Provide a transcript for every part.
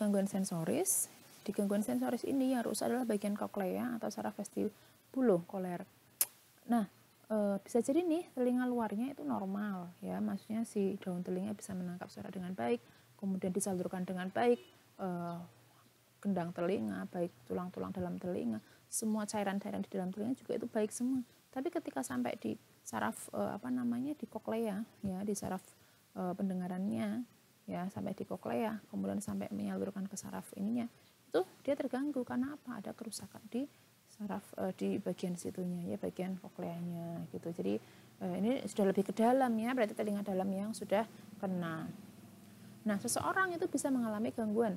gangguan sensoris. Di gangguan sensoris ini yang rusak adalah bagian koklea atau saraf vestibulokoler. Nah, bisa jadi nih telinga luarnya itu normal ya, maksudnya si daun telinga bisa menangkap suara dengan baik, kemudian disalurkan dengan baik, gendang telinga, baik tulang-tulang dalam telinga, semua cairan-cairan di dalam telinga juga itu baik semua. Tapi ketika sampai di saraf di koklea ya, di saraf pendengarannya ya, sampai di koklea, kemudian sampai menyalurkan ke saraf ininya, itu dia terganggu karena apa? Ada kerusakan di saraf di bagian situnya ya, bagian kokleanya gitu. Jadi ini sudah lebih ke dalam ya, berarti telinga dalam yang sudah kena. Nah, seseorang itu bisa mengalami gangguan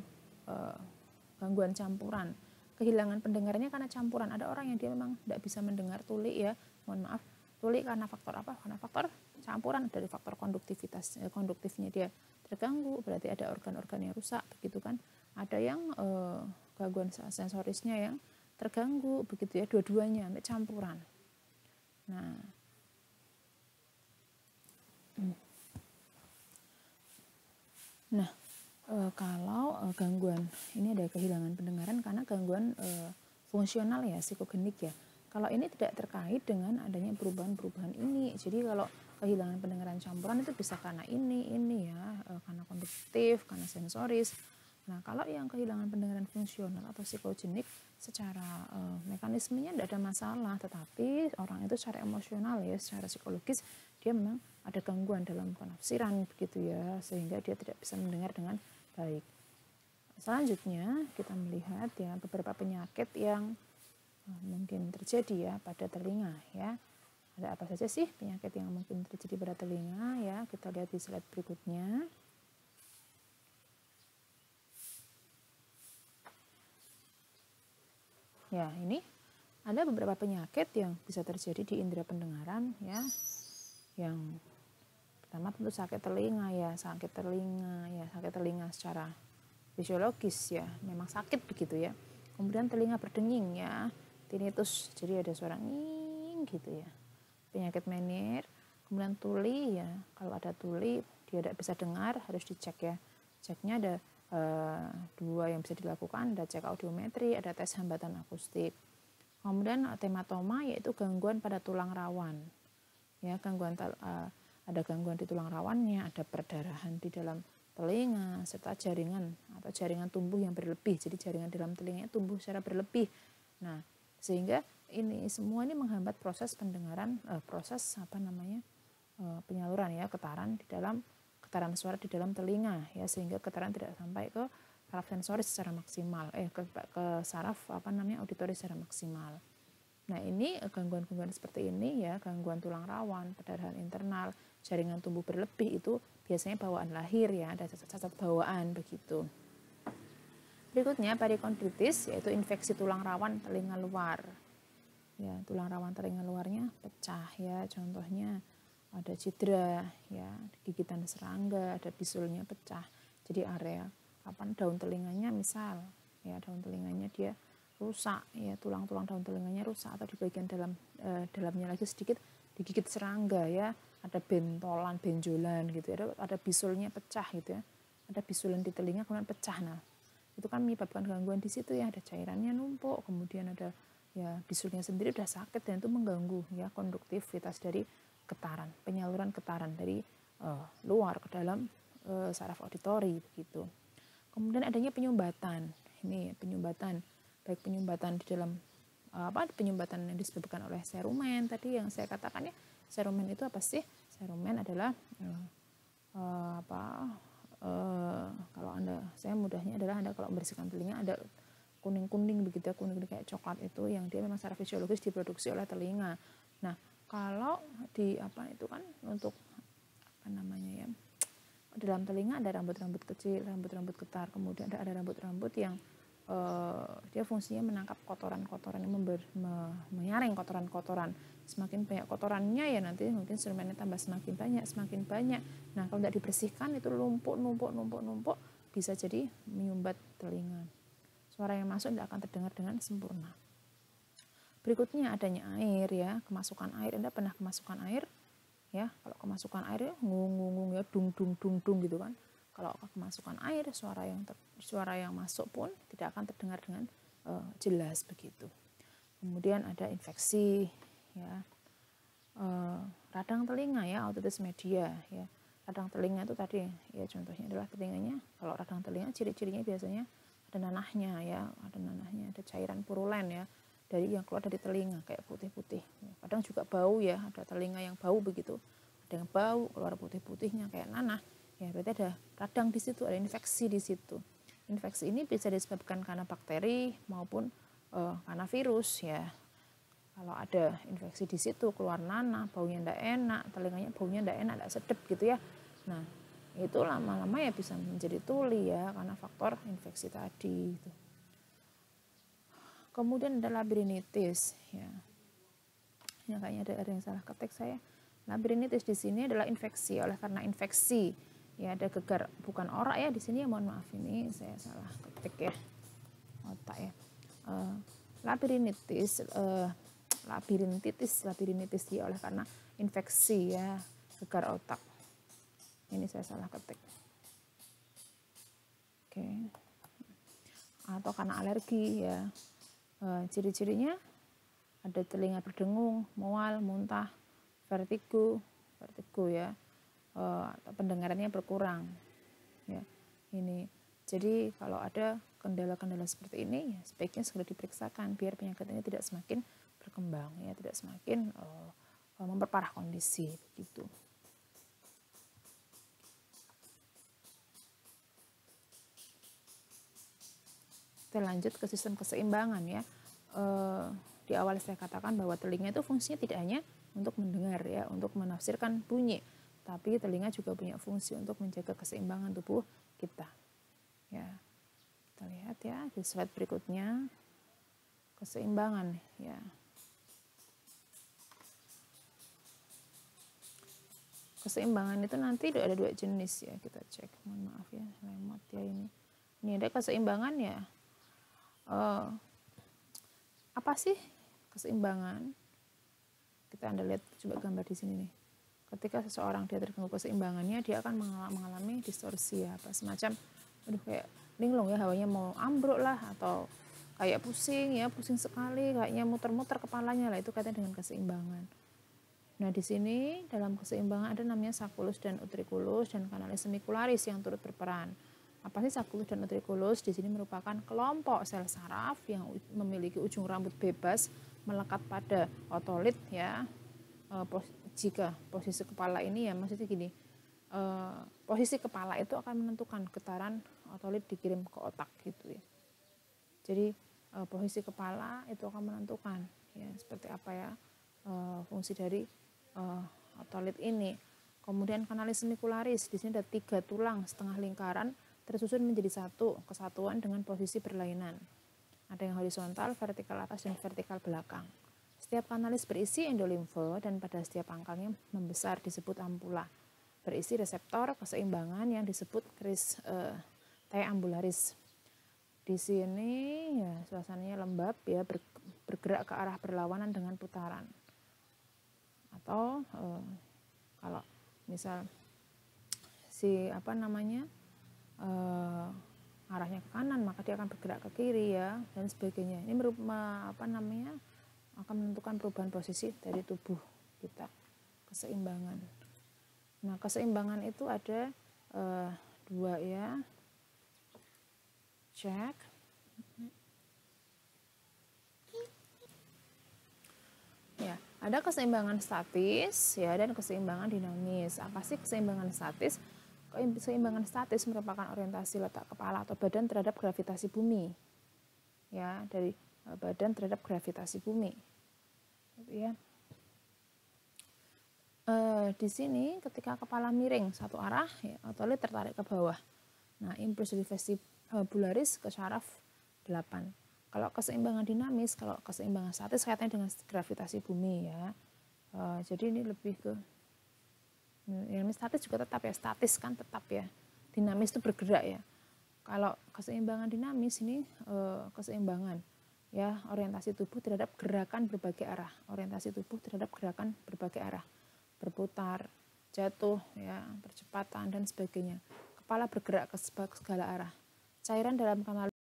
campuran, kehilangan pendengarannya karena campuran. Ada orang yang dia memang tidak bisa mendengar tuli ya, mohon maaf, tuli karena faktor apa? Karena faktor campuran dari faktor konduktifnya dia terganggu, berarti ada organ-organ yang rusak begitu kan. Ada yang gangguan sensorisnya yang terganggu begitu ya, dua-duanya sampai campuran. Nah, kalau gangguan ini ada kehilangan pendengaran karena gangguan fungsional ya, psikogenik ya. Kalau ini tidak terkait dengan adanya perubahan-perubahan ini. Jadi kalau kehilangan pendengaran campuran itu bisa karena ini ya, karena konduktif, karena sensoris. Nah, kalau yang kehilangan pendengaran fungsional atau psikogenik secara mekanismenya tidak ada masalah, tetapi orang itu secara emosional ya, secara psikologis dia memang ada gangguan dalam penafsiran begitu ya, sehingga dia tidak bisa mendengar dengan baik. Selanjutnya kita melihat ya beberapa penyakit yang mungkin terjadi ya pada telinga ya. Ada apa saja sih penyakit yang mungkin terjadi pada telinga ya? Kita lihat di slide berikutnya. Ya, ini ada beberapa penyakit yang bisa terjadi di indera pendengaran ya. Yang pertama tentu sakit telinga ya, sakit telinga secara fisiologis ya, memang sakit begitu ya. Kemudian telinga berdenging ya, tinnitus, jadi ada suara nging gitu ya. Penyakit menir, kemudian tuli ya, kalau ada tuli dia tidak bisa dengar, harus dicek ya. Ceknya ada dua yang bisa dilakukan, ada cek audiometri, ada tes hambatan akustik. Kemudian tematoma yaitu gangguan pada tulang rawan. Ya, ada gangguan di tulang rawannya, ada perdarahan di dalam telinga, serta jaringan tumbuh yang berlebih. Jadi jaringan dalam telinganya tumbuh secara berlebih. Nah, sehingga ini semua ini menghambat proses pendengaran, penyaluran ya, getaran suara di dalam telinga ya, sehingga getaran tidak sampai ke saraf sensoris secara maksimal, ke saraf auditori secara maksimal. Nah, ini gangguan-gangguan seperti ini ya, gangguan tulang rawan, perdarahan internal, jaringan tumbuh berlebih itu biasanya bawaan lahir ya, ada cacat bawaan begitu. Berikutnya perikondritis yaitu infeksi tulang rawan telinga luar. Ya, tulang rawan telinga luarnya pecah ya, contohnya ada cedera ya, gigitan serangga, ada bisulnya pecah. Jadi area daun telinganya misal ya, daun telinganya dia rusak ya, tulang-tulang daun telinganya rusak, atau di bagian dalamnya lagi sedikit digigit serangga ya, ada benjolan gitu ya, ada bisulnya pecah gitu ya, ada bisulan di telinga kemudian pecah. Nah, itu kan menyebabkan gangguan di situ ya, ada cairannya numpuk, kemudian ada ya bisulnya sendiri udah sakit, dan itu mengganggu ya konduktivitas dari getaran, penyaluran getaran dari luar ke dalam saraf auditori begitu. Kemudian adanya penyumbatan. Ini penyumbatan, baik penyumbatan di dalam penyumbatan yang disebabkan oleh serumen tadi yang saya katakan ya. Serumen itu apa sih? Serumen adalah kalau saya mudahnya adalah Anda kalau membersihkan telinga ada kuning-kuning begitu ya, kuning kayak coklat, itu yang dia memang secara fisiologis diproduksi oleh telinga. Nah, kalau di itu kan untuk dalam telinga ada rambut-rambut kecil, rambut-rambut getar, kemudian ada rambut-rambut yang dia fungsinya menangkap kotoran-kotoran, yang menyaring kotoran-kotoran. Semakin banyak kotorannya ya nanti mungkin serumennya tambah semakin banyak. Nah, kalau tidak dibersihkan itu numpuk, bisa jadi menyumbat telinga. Suara yang masuk tidak akan terdengar dengan sempurna. Berikutnya adanya air ya, kemasukan air. Anda pernah kemasukan air? Ya, kalau kemasukan air ya ngung ya, dung gitu kan. Kalau kemasukan air, suara yang masuk pun tidak akan terdengar dengan jelas begitu. Kemudian ada infeksi, ya, radang telinga ya, otitis media ya. Radang telinga itu tadi ya, contohnya adalah telinganya. Kalau radang telinga ciri-cirinya biasanya ada nanahnya ya, ada cairan purulen ya, dari yang keluar dari telinga kayak putih-putih. Kadang juga bau ya, ada telinga yang bau begitu. Ada yang bau keluar putih-putihnya kayak nanah. Ya berarti ada radang di situ, ada infeksi di situ. Infeksi ini bisa disebabkan karena bakteri maupun karena virus ya. Kalau ada infeksi di situ, keluar nanah, baunya tidak enak, telinganya baunya tidak enak, tidak sedap gitu ya. Nah, itu lama-lama ya bisa menjadi tuli ya, karena faktor infeksi tadi. Gitu. Kemudian ada labirinitis ya. Ya kayaknya ada yang salah ketik saya. Labirinitis di sini adalah infeksi, oleh karena infeksi ya ada gegar, bukan orak ya di sini ya, mohon maaf ini saya salah ketik ya, otak ya. Labirinitis ya oleh karena infeksi ya, gegar otak. Ini saya salah ketik. Oke. Atau karena alergi ya. Ciri-cirinya ada telinga berdengung, mual, muntah, vertigo ya. Atau pendengarannya berkurang. Ya. Ini. Jadi kalau ada kendala-kendala seperti ini ya sebaiknya segera diperiksakan biar penyakit ini tidak semakin berkembang ya, tidak semakin memperparah kondisi begitu. Kita lanjut ke sistem keseimbangan ya. Di awal saya katakan bahwa telinga itu fungsinya tidak hanya untuk mendengar ya, untuk menafsirkan bunyi, tapi telinga juga punya fungsi untuk menjaga keseimbangan tubuh kita. Ya, kita lihat ya di slide berikutnya, keseimbangan ya. Keseimbangan itu nanti ada 2 jenis ya, kita cek. Mohon maaf ya, lemot ya ini. Ini ada keseimbangan ya. Apa sih keseimbangan? Anda lihat coba gambar di sini nih. Ketika seseorang dia terganggu keseimbangannya, dia akan mengalami distorsi ya, apa semacam kayak linglung ya, hawanya mau ambruk lah, atau kayak pusing ya, pusing sekali, kayaknya muter-muter kepalanya lah, itu kaitannya dengan keseimbangan. Nah, di sini dalam keseimbangan ada namanya sacculus dan utriculus dan canalis semicularis yang turut berperan. Apa sih sacculus dan utriculus? Di sini merupakan kelompok sel saraf yang memiliki ujung rambut bebas melekat pada otolit ya. Jika posisi kepala ini ya, maksudnya gini, posisi kepala itu akan menentukan getaran otolit dikirim ke otak gitu ya. Jadi posisi kepala itu akan menentukan ya seperti apa ya fungsi dari otolit ini. Kemudian canalis semicularis, di sini ada 3 tulang setengah lingkaran tersusun menjadi satu kesatuan dengan posisi berlainan. Ada yang horizontal, vertikal atas, dan vertikal belakang. Setiap kanalis berisi endolimfe dan pada setiap pangkalnya membesar disebut ampula. Berisi reseptor keseimbangan yang disebut kris T ambularis. Di sini ya suasananya lembab ya, bergerak ke arah berlawanan dengan putaran. Atau kalau misal si arahnya ke kanan, maka dia akan bergerak ke kiri ya, dan sebagainya. Ini akan menentukan perubahan posisi dari tubuh kita, keseimbangan. Nah, keseimbangan itu ada 2 ya. Cek. Ya, ada keseimbangan statis ya dan keseimbangan dinamis. Apa sih keseimbangan statis? Keseimbangan statis merupakan orientasi letak kepala atau badan terhadap gravitasi bumi. Ya, dari badan terhadap gravitasi bumi. Gitu ya. Di sini ketika kepala miring satu arah, ya, otolit tertarik ke bawah. Nah, impuls vestibularis ke syaraf 8. Kalau keseimbangan dinamis, kalau keseimbangan statis kaitannya dengan gravitasi bumi ya. Jadi ini lebih ke dinamis, statis juga tetap ya, statis kan tetap ya. Dinamis itu bergerak ya. Kalau keseimbangan dinamis ini keseimbangan ya, orientasi tubuh terhadap gerakan berbagai arah. Orientasi tubuh terhadap gerakan berbagai arah. Berputar, jatuh ya, percepatan dan sebagainya. kepala bergerak ke segala arah. Cairan dalam kanal